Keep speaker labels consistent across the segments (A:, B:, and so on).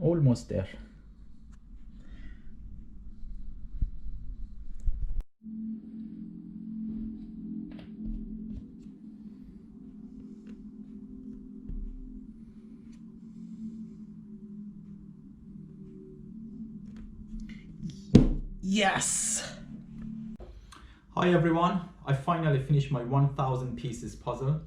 A: Almost there. Yes! Hi everyone, I finally finished my 1000 pieces puzzle.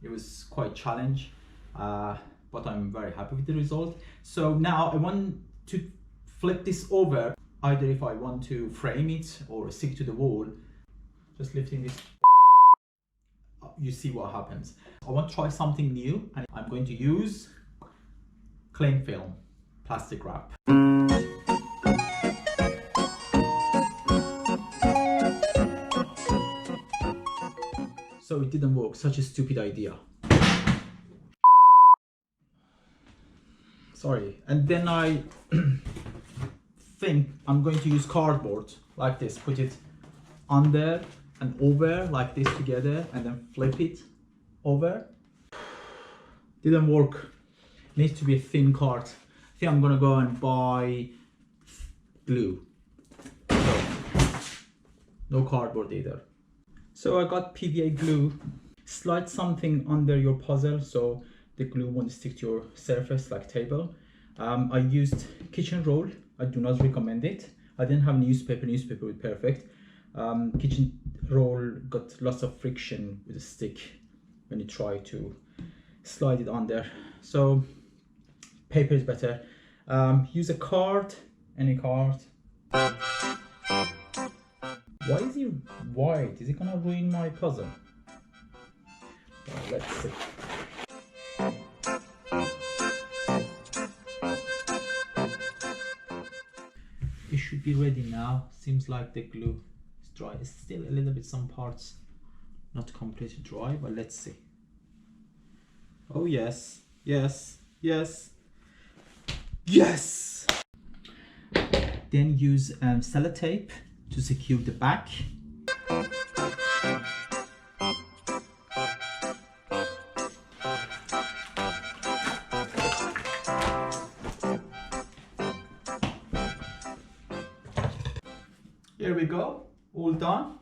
A: It was quite a challenge, but I'm very happy with the result. So now I want to flip this over, either if I want to frame it or stick to the wall. Just lifting this, you see what happens. I want to try something new, and I'm going to use cling film, plastic wrap. So it didn't work, such a stupid idea. Sorry. And then I think I'm going to use cardboard like this, put it under and over like this together, and then flip it over. Didn't work. Needs to be a thin card. I think I'm gonna go and buy glue. So, no cardboard either. So I got PVA glue. Slide something under your puzzle so the glue won't stick to your surface like table. I used kitchen roll. I do not recommend it. I didn't have newspaper. Newspaper would be perfect. Kitchen roll got lots of friction with the stick when you try to slide it under. So paper is better. Use a card, any card. Why is he white? Is it gonna ruin my puzzle? Well, let's see. It should be ready now. Seems like the glue is dry. It's still a little bit, some parts not completely dry, but let's see. Oh yes, yes, yes, yes! Then use sellotape to secure the back. Here we go, all done.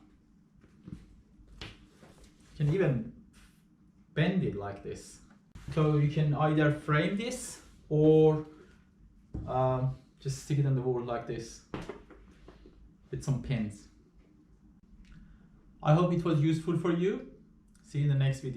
A: You can even bend it like this. So you can either frame this or just stick it on the wall like this with some pins. I hope it was useful for you. See you in the next video.